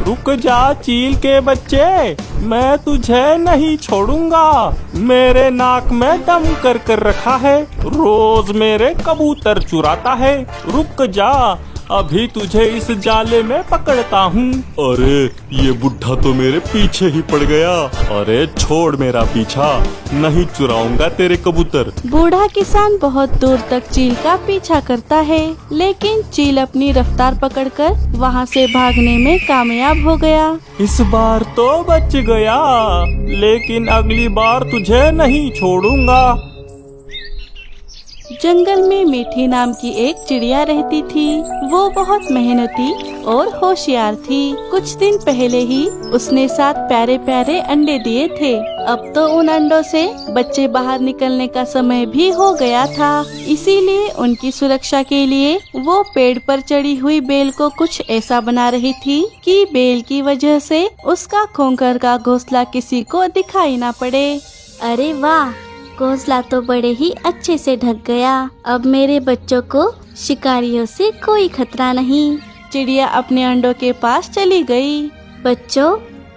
रुक जा चील के बच्चे, मैं तुझे नहीं छोड़ूंगा। मेरे नाक में दम कर रखा है, रोज मेरे कबूतर चुराता है। रुक जा, अभी तुझे इस जाले में पकड़ता हूँ। अरे ये बुढ़ा तो मेरे पीछे ही पड़ गया। अरे छोड़ मेरा पीछा, नहीं चुराऊंगा तेरे कबूतर। बूढ़ा किसान बहुत दूर तक चील का पीछा करता है, लेकिन चील अपनी रफ्तार पकड़कर वहाँ से भागने में कामयाब हो गया। इस बार तो बच गया, लेकिन अगली बार तुझे नहीं छोड़ूंगा। जंगल में मीठी नाम की एक चिड़िया रहती थी। वो बहुत मेहनती और होशियार थी। कुछ दिन पहले ही उसने 7 प्यारे प्यारे अंडे दिए थे। अब तो उन अंडों से बच्चे बाहर निकलने का समय भी हो गया था। इसीलिए उनकी सुरक्षा के लिए वो पेड़ पर चढ़ी हुई बेल को कुछ ऐसा बना रही थी कि बेल की वजह से उसका खोंकर का घोंसला किसी को दिखाई ना पड़े। अरे वाह, घोंसला तो बड़े ही अच्छे से ढक गया। अब मेरे बच्चों को शिकारियों से कोई खतरा नहीं। चिड़िया अपने अंडों के पास चली गई। बच्चों,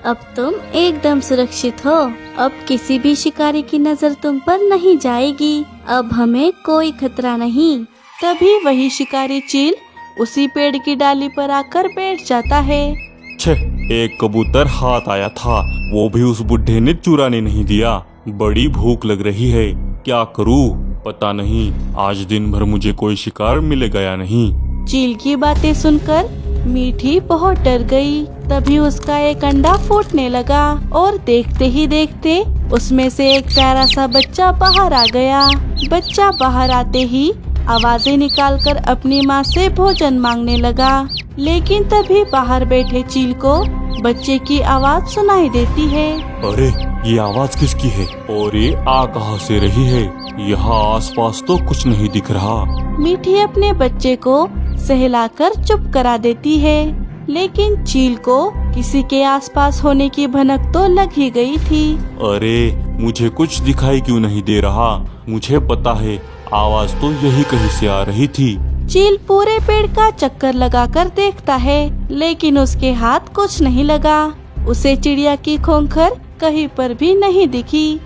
अब तुम एकदम सुरक्षित हो। अब किसी भी शिकारी की नजर तुम पर नहीं जाएगी। अब हमें कोई खतरा नहीं। तभी वही शिकारी चील उसी पेड़ की डाली पर आकर बैठ जाता है। छे, एक कबूतर हाथ आया था, वो भी उस बुढ़े ने चुराने नहीं दिया। बड़ी भूख लग रही है, क्या करूं? पता नहीं आज दिन भर मुझे कोई शिकार मिलेगा या नहीं। चील की बातें सुनकर मीठी बहुत डर गई। तभी उसका एक अंडा फूटने लगा और देखते ही देखते उसमें से एक प्यारा सा बच्चा बाहर आ गया। बच्चा बाहर आते ही आवाजें निकालकर अपनी माँ से भोजन मांगने लगा, लेकिन तभी बाहर बैठे चील को बच्चे की आवाज सुनाई देती है। अरे ये आवाज किसकी है और ये आ कहाँ से रही है? यहाँ आसपास तो कुछ नहीं दिख रहा। मीठी अपने बच्चे को सहलाकर चुप करा देती है, लेकिन चील को किसी के आसपास होने की भनक तो लग ही गई थी। अरे मुझे कुछ दिखाई क्यों नहीं दे रहा? मुझे पता है आवाज तो यही कहीं से आ रही थी। चील पूरे पेड़ का चक्कर लगाकर देखता है, लेकिन उसके हाथ कुछ नहीं लगा। उसे चिड़िया की खोंखर कहीं पर भी नहीं दिखी।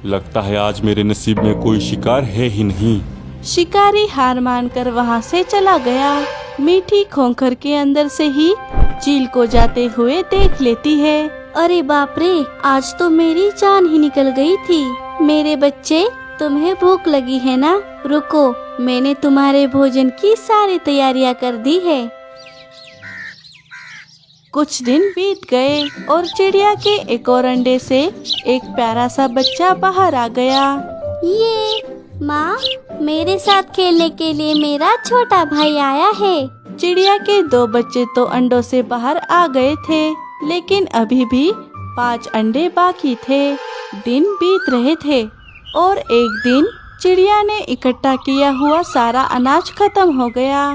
लगता है आज मेरे नसीब में कोई शिकार है ही नहीं। शिकारी हार मानकर वहाँ से चला गया। मीठी खोंखर के अंदर से ही चील को जाते हुए देख लेती है। अरे बाप रे, आज तो मेरी जान ही निकल गई थी। मेरे बच्चे, तुम्हें भूख लगी है ना? रुको, मैंने तुम्हारे भोजन की सारी तैयारियां कर दी है। कुछ दिन बीत गए और चिड़िया के एक और अंडे से एक प्यारा सा बच्चा बाहर आ गया। ये माँ, मेरे साथ खेलने के लिए मेरा छोटा भाई आया है। चिड़िया के 2 बच्चे तो अंडों से बाहर आ गए थे, लेकिन अभी भी 5 अंडे बाकी थे। दिन बीत रहे थे और एक दिन चिड़िया ने इकट्ठा किया हुआ सारा अनाज खत्म हो गया।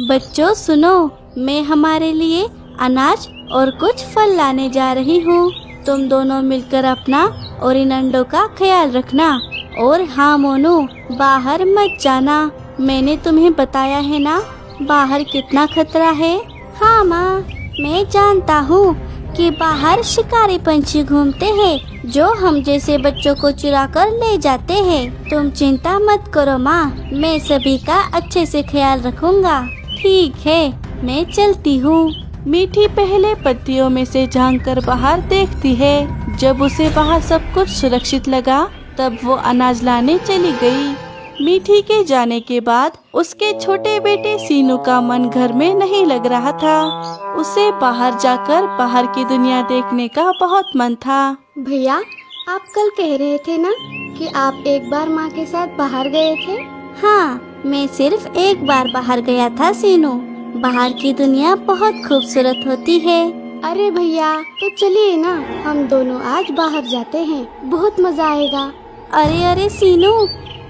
बच्चों सुनो, मैं हमारे लिए अनाज और कुछ फल लाने जा रही हूँ। तुम दोनों मिलकर अपना और इन अंडों का ख्याल रखना। और हाँ मोनू, बाहर मत जाना। मैंने तुम्हें बताया है ना, बाहर कितना खतरा है। हाँ माँ, मैं जानता हूँ कि बाहर शिकारी पंछी घूमते हैं जो हम जैसे बच्चों को चुरा कर ले जाते हैं। तुम चिंता मत करो माँ, मैं सभी का अच्छे से ख्याल रखूँगा। ठीक है, मैं चलती हूँ। मीठी पहले पत्तियों में से झांककर बाहर देखती है। जब उसे वहाँ सब कुछ सुरक्षित लगा, तब वो अनाज लाने चली गई। मीठी के जाने के बाद उसके छोटे बेटे सीनू का मन घर में नहीं लग रहा था। उसे बाहर जाकर बाहर की दुनिया देखने का बहुत मन था। भैया, आप कल कह रहे थे ना कि आप एक बार माँ के साथ बाहर गए थे? हाँ, मैं सिर्फ एक बार बाहर गया था सीनू। बाहर की दुनिया बहुत खूबसूरत होती है। अरे भैया, तो चलिए ना, हम दोनों आज बाहर जाते हैं, बहुत मजा आएगा। अरे सीनू,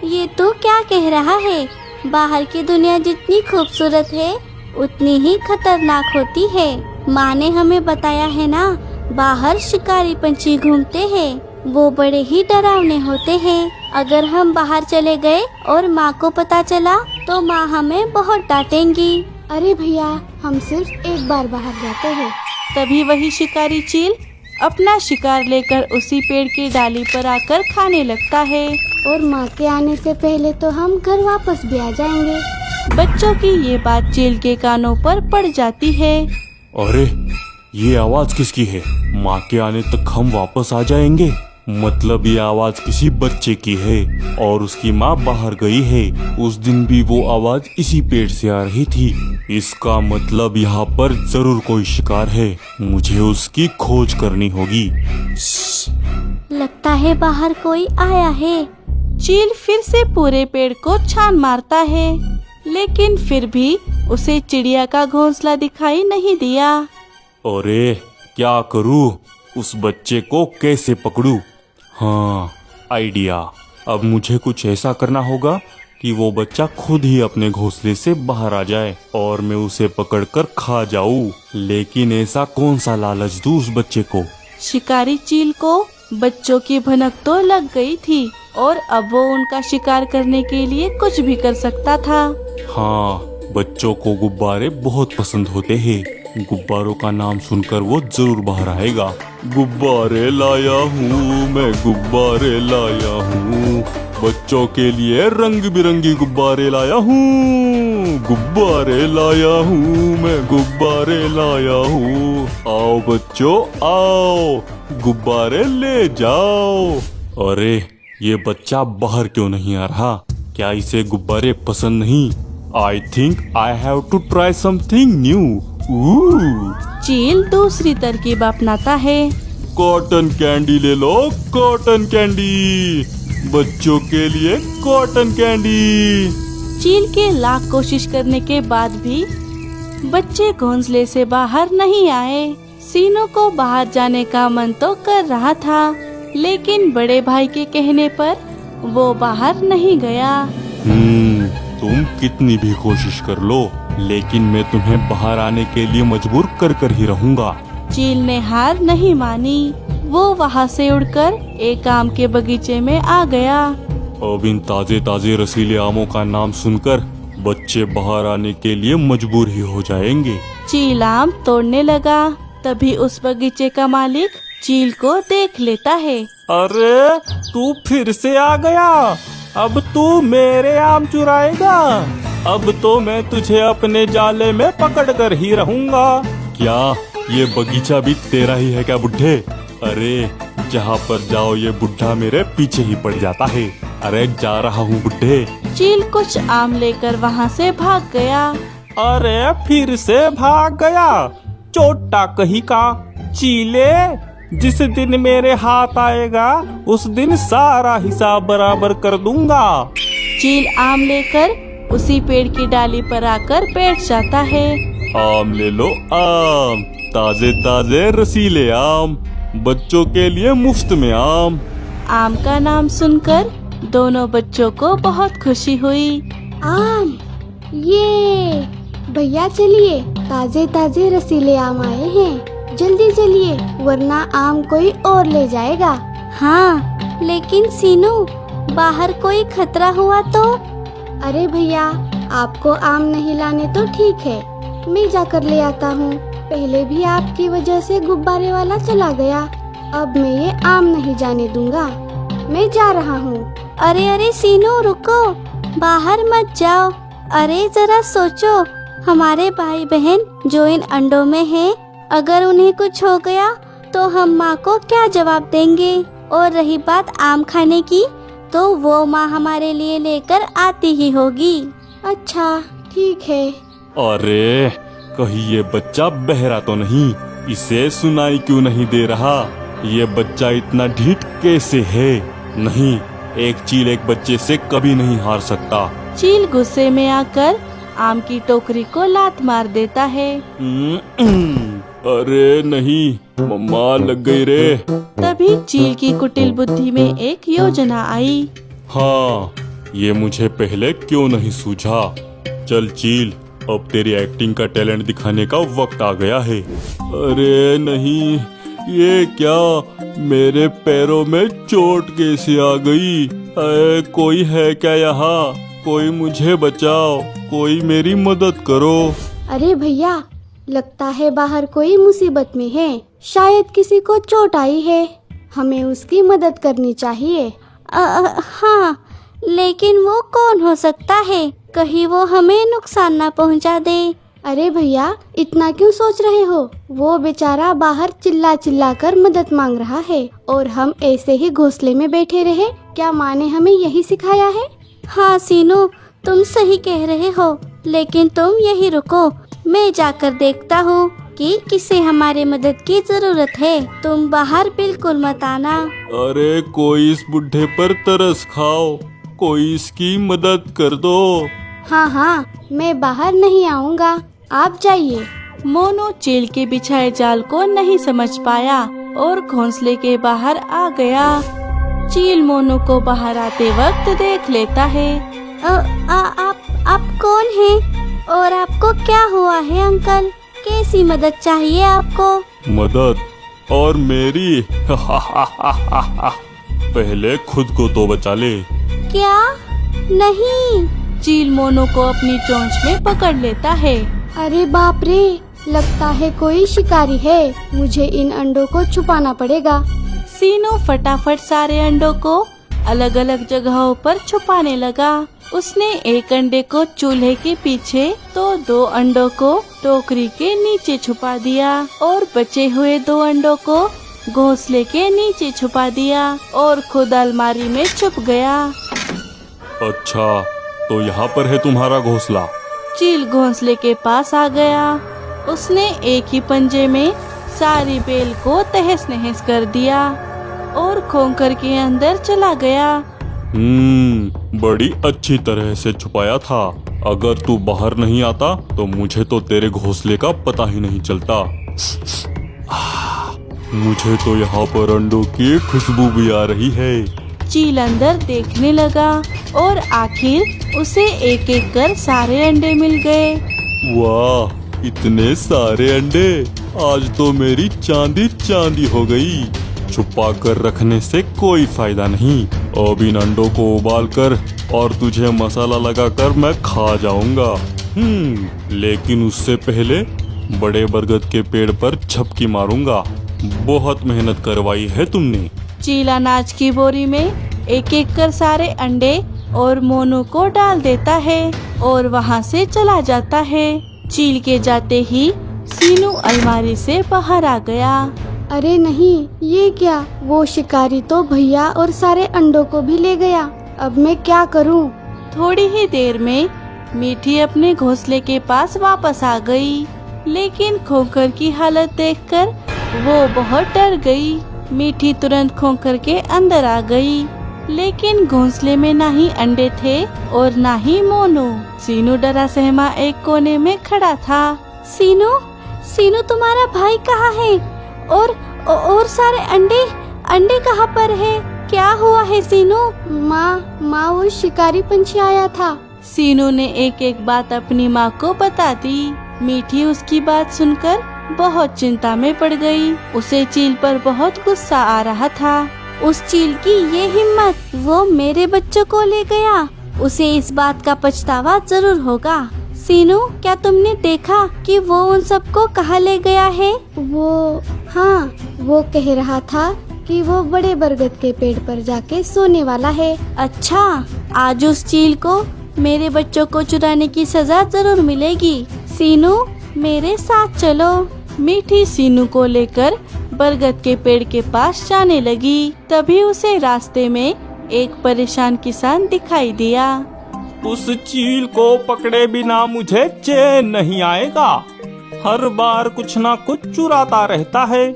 ये तो क्या कह रहा है? बाहर की दुनिया जितनी खूबसूरत है उतनी ही खतरनाक होती है। माँ ने हमें बताया है ना, बाहर शिकारी पंछी घूमते हैं, वो बड़े ही डरावने होते हैं। अगर हम बाहर चले गए और माँ को पता चला तो माँ हमें बहुत डांटेंगी। अरे भैया, हम सिर्फ एक बार बाहर जाते हैं, तभी वही शिकारी चील अपना शिकार लेकर उसी पेड़ की डाली पर आकर खाने लगता है। और माँ के आने से पहले तो हम घर वापस भी आ जाएंगे। बच्चों की ये बात चील के कानों पर पड़ जाती है। अरे ये आवाज किसकी है? माँ के आने तक हम वापस आ जाएंगे? मतलब ये आवाज किसी बच्चे की है और उसकी माँ बाहर गई है। उस दिन भी वो आवाज इसी पेड़ से आ रही थी। इसका मतलब यहाँ पर जरूर कोई शिकार है। मुझे उसकी खोज करनी होगी। लगता है बाहर कोई आया है। चील फिर से पूरे पेड़ को छान मारता है, लेकिन फिर भी उसे चिड़िया का घोंसला दिखाई नहीं दिया। अरे क्या करूँ? उस बच्चे को कैसे पकड़ूं? हाँ, आइडिया। अब मुझे कुछ ऐसा करना होगा कि वो बच्चा खुद ही अपने घोंसले से बाहर आ जाए और मैं उसे पकड़कर खा जाऊं। लेकिन ऐसा कौन सा लालच दूं उस बच्चे को? शिकारी चील को बच्चों की भनक तो लग गई थी और अब वो उनका शिकार करने के लिए कुछ भी कर सकता था। हाँ, बच्चों को गुब्बारे बहुत पसंद होते हैं। गुब्बारों का नाम सुनकर वो जरूर बाहर आएगा। गुब्बारे लाया हूँ मैं, गुब्बारे लाया हूँ, बच्चों के लिए रंग बिरंगी गुब्बारे लाया हूँ। गुब्बारे लाया हूँ मैं, गुब्बारे लाया हूँ, आओ बच्चों आओ, गुब्बारे ले जाओ। अरे ये बच्चा बाहर क्यों नहीं आ रहा? क्या इसे गुब्बारे पसंद नहीं? I think I have to try something new. चील दूसरी तरकीब अपनाता है। कॉटन कैंडी ले लो, कॉटन कैंडी, बच्चों के लिए कॉटन कैंडी। चील के लाख कोशिश करने के बाद भी बच्चे घोंसले से बाहर नहीं आए। सीनू को बाहर जाने का मन तो कर रहा था, लेकिन बड़े भाई के कहने पर वो बाहर नहीं गया। तुम कितनी भी कोशिश कर लो, लेकिन मैं तुम्हें बाहर आने के लिए मजबूर कर ही रहूंगा। चील ने हार नहीं मानी। वो वहाँ से उड़कर एक आम के बगीचे में आ गया। अब इन ताजे ताजे रसीले आमों का नाम सुनकर बच्चे बाहर आने के लिए मजबूर ही हो जाएंगे। चील आम तोड़ने लगा। तभी उस बगीचे का मालिक चील को देख लेता है। अरे तू फिर से आ गया? अब तू मेरे आम चुराएगा? अब तो मैं तुझे अपने जाले में पकड़ कर ही रहूंगा। क्या ये बगीचा भी तेरा ही है क्या बुड्ढे? अरे जहाँ पर जाओ ये बुढ़ा मेरे पीछे ही पड़ जाता है। अरे जा रहा हूँ बुड्ढे। चील कुछ आम लेकर वहाँ से भाग गया। अरे फिर से भाग गया? चोटा कहीं का। चीले, जिस दिन मेरे हाथ आएगा उस दिन सारा हिसाब बराबर कर दूंगा। चील आम लेकर उसी पेड़ की डाली पर आकर बैठ जाता है। आम ले लो आम, ताजे ताजे रसीले आम, बच्चों के लिए मुफ्त में आम। आम का नाम सुनकर दोनों बच्चों को बहुत खुशी हुई। आम, ये भैया चलिए, ताजे ताजे रसीले आम आए हैं, जल्दी चलिए वरना आम कोई और ले जाएगा। हाँ, लेकिन सीनू बाहर कोई खतरा हुआ तो? अरे भैया, आपको आम नहीं लाने तो ठीक है, मैं जाकर ले आता हूँ। पहले भी आपकी वजह से गुब्बारे वाला चला गया, अब मैं ये आम नहीं जाने दूंगा। मैं जा रहा हूँ। अरे अरे सीनू रुको, बाहर मत जाओ। अरे जरा सोचो, हमारे भाई बहन जो इन अंडों में हैं, अगर उन्हें कुछ हो गया तो हम माँ को क्या जवाब देंगे? और रही बात आम खाने की, तो वो माँ हमारे लिए लेकर आती ही होगी। अच्छा ठीक है। अरे कहीं ये बच्चा बहरा तो नहीं? इसे सुनाई क्यों नहीं दे रहा? ये बच्चा इतना ढीठ कैसे है? नहीं, एक चील एक बच्चे से कभी नहीं हार सकता। चील गुस्से में आकर आम की टोकरी को लात मार देता है। अरे नहीं, मम्मा लग गई रे। तभी चील की कुटिल बुद्धि में एक योजना आई। हाँ, ये मुझे पहले क्यों नहीं सूझा। चल चील, अब तेरी एक्टिंग का टैलेंट दिखाने का वक्त आ गया है। अरे नहीं, ये क्या, मेरे पैरों में चोट कैसे आ गई? कोई है क्या यहाँ? कोई मुझे बचाओ, कोई मेरी मदद करो। अरे भैया, लगता है बाहर कोई मुसीबत में है, शायद किसी को चोट आई है, हमें उसकी मदद करनी चाहिए। हाँ, लेकिन वो कौन हो सकता है? कहीं वो हमें नुकसान ना पहुंचा दे। अरे भैया, इतना क्यों सोच रहे हो? वो बेचारा बाहर चिल्ला चिल्ला कर मदद मांग रहा है और हम ऐसे ही घोंसले में बैठे रहे। क्या माँ ने हमें यही सिखाया है? हाँ सीनू, तुम सही कह रहे हो, लेकिन तुम यही रुको, मैं जाकर देखता हूँ कि किसे हमारी मदद की जरूरत है। तुम बाहर बिल्कुल मत आना। अरे कोई इस बुढ़े पर तरस खाओ, कोई इसकी मदद कर दो। हाँ हाँ, मैं बाहर नहीं आऊँगा, आप जाइए। मोनू चील के बिछाए जाल को नहीं समझ पाया और घोंसले के बाहर आ गया। चील मोनू को बाहर आते वक्त देख लेता है। आप कौन हैं और आपको क्या हुआ है अंकल? कैसी मदद चाहिए आपको? मदद? और मेरी? पहले खुद को तो बचा ले। क्या? नहीं। चील मोनू को अपनी चोंच में पकड़ लेता है। अरे बाप रे, लगता है कोई शिकारी है, मुझे इन अंडों को छुपाना पड़ेगा। सीनू फटाफट सारे अंडों को अलग अलग जगहों पर छुपाने लगा। उसने एक अंडे को चूल्हे के पीछे तो 2 अंडों को टोकरी के नीचे छुपा दिया और बचे हुए 2 अंडों को घोंसले के नीचे छुपा दिया और खुद अलमारी में छुप गया। अच्छा, तो यहाँ पर है तुम्हारा घोंसला। चील घोंसले के पास आ गया। उसने एक ही पंजे में सारी बेल को तहस नहस कर दिया और खोंकर के अंदर चला गया। बड़ी अच्छी तरह से छुपाया था। अगर तू बाहर नहीं आता तो मुझे तो तेरे घोंसले का पता ही नहीं चलता। मुझे तो यहाँ पर अंडों की खुशबू भी आ रही है। चील अंदर देखने लगा और आखिर उसे एक एक कर सारे अंडे मिल गए। वाह, इतने सारे अंडे! आज तो मेरी चांदी चांदी हो गई। छुपा कर रखने से कोई फायदा नहीं। अब इन अंडों को उबाल कर और तुझे मसाला लगाकर मैं खा जाऊंगा। लेकिन उससे पहले बड़े बरगद के पेड़ पर झपकी मारूंगा। बहुत मेहनत करवाई है तुमने। चील अनाज की बोरी में एक एक कर सारे अंडे और मोनू को डाल देता है और वहाँ से चला जाता है। चील के जाते ही सीनू अलमारी से बाहर आ गया। अरे नहीं, ये क्या? वो शिकारी तो भैया और सारे अंडों को भी ले गया। अब मैं क्या करूं? थोड़ी ही देर में मीठी अपने घोंसले के पास वापस आ गई, लेकिन खोकर की हालत देखकर वो बहुत डर गई। मीठी तुरंत खोकर के अंदर आ गई, लेकिन घोंसले में ना ही अंडे थे और ना ही मोनू। सीनू डरा सहमा एक कोने में खड़ा था। सीनू, सीनू तुम्हारा भाई कहाँ है? और सारे अंडे कहाँ पर है? क्या हुआ है सीनू? माँ वो शिकारी पंछी आया था। सीनू ने एक एक बात अपनी माँ को बता दी। मीठी उसकी बात सुनकर बहुत चिंता में पड़ गई। उसे चील पर बहुत गुस्सा आ रहा था। उस चील की ये हिम्मत, वो मेरे बच्चों को ले गया। उसे इस बात का पछतावा जरूर होगा। सीनू, क्या तुमने देखा कि वो उन सबको कहाँ ले गया है? हाँ, वो कह रहा था कि वो बड़े बरगद के पेड़ पर जाके सोने वाला है। अच्छा, आज उस चील को मेरे बच्चों को चुराने की सजा जरूर मिलेगी। सीनू, मेरे साथ चलो। मीठी सीनू को लेकर बरगद के पेड़ के पास जाने लगी। तभी उसे रास्ते में एक परेशान किसान दिखाई दिया। उस चील को पकड़े बिना मुझे चैन नहीं आएगा। हर बार कुछ ना कुछ चुराता रहता है।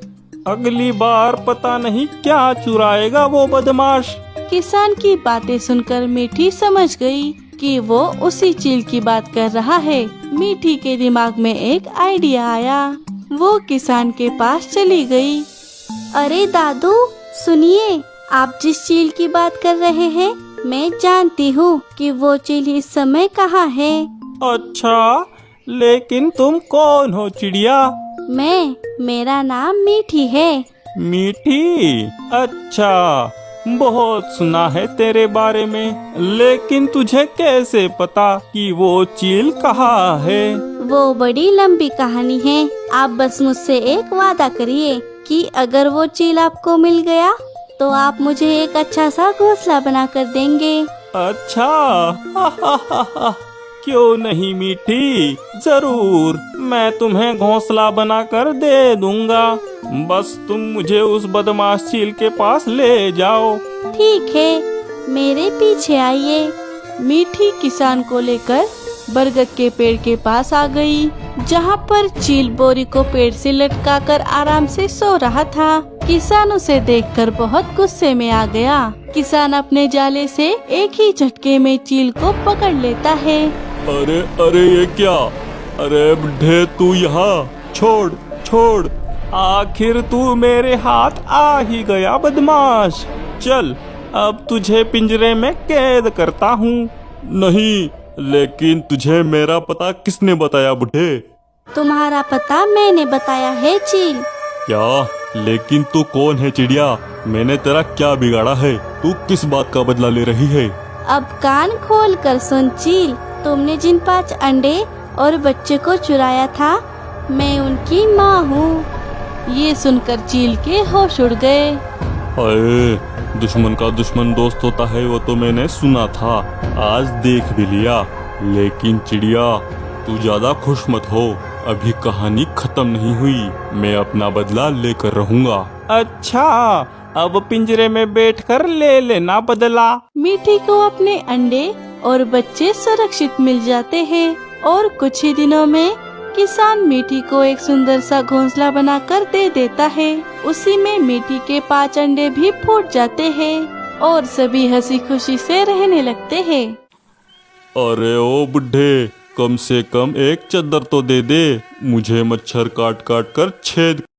अगली बार पता नहीं क्या चुराएगा वो बदमाश। किसान की बातें सुनकर मीठी समझ गई कि वो उसी चील की बात कर रहा है। मीठी के दिमाग में एक आइडिया आया। वो किसान के पास चली गई। अरे दादू, सुनिए, आप जिस चील की बात कर रहे हैं, मैं जानती हूँ कि वो चील इस समय कहाँ है। अच्छा, लेकिन तुम कौन हो चिड़िया? मेरा नाम मीठी है। मीठी? अच्छा, बहुत सुना है तेरे बारे में, लेकिन तुझे कैसे पता कि वो चील कहाँ है? वो बड़ी लंबी कहानी है। आप बस मुझसे एक वादा करिए कि अगर वो चील आपको मिल गया तो आप मुझे एक अच्छा सा घोंसला बना कर देंगे। अच्छा क्यों नहीं मीठी, जरूर मैं तुम्हें घोंसला बनाकर दे दूंगा। बस तुम मुझे उस बदमाश चील के पास ले जाओ। ठीक है, मेरे पीछे आइए। मीठी किसान को लेकर बरगद के पेड़ के पास आ गई, जहाँ पर चील बोरी को पेड़ से लटकाकर आराम से सो रहा था। किसान उसे देखकर बहुत गुस्से में आ गया। किसान अपने जाले से एक ही झटके में चील को पकड़ लेता है। अरे अरे ये क्या? अरे बुढ़े तू यहाँ, छोड़ छोड़, आखिर तू मेरे हाथ आ ही गया बदमाश। चल अब तुझे पिंजरे में कैद करता हूँ। नहीं, लेकिन तुझे मेरा पता किसने बताया बुढ़े? तुम्हारा पता मैंने बताया है चील। क्या? लेकिन तू कौन है चिड़िया? मैंने तेरा क्या बिगाड़ा है? तू किस बात का बदला ले रही है? अब कान खोल कर सुन चील, तुमने जिन 5 अंडे और बच्चे को चुराया था, मैं उनकी माँ हूँ। ये सुनकर चील के होश उड़ गए। अरे दुश्मन का दुश्मन दोस्त होता है, वो तो मैंने सुना था, आज देख भी लिया। लेकिन चिड़िया तू ज्यादा खुश मत हो, अभी कहानी खत्म नहीं हुई। मैं अपना बदला लेकर रहूंगा। अच्छा, अब पिंजरे में बैठकर ले लेना बदला। मीठी को अपने अंडे और बच्चे सुरक्षित मिल जाते हैं और कुछ ही दिनों में किसान मीठी को एक सुंदर सा घोंसला बनाकर दे देता है। उसी में मीठी के 5 अंडे भी फूट जाते हैं और सभी हंसी खुशी से रहने लगते हैं। अरे ओ बुढ़े, कम से कम एक चद्दर तो दे दे, मुझे मच्छर काट काट कर छेद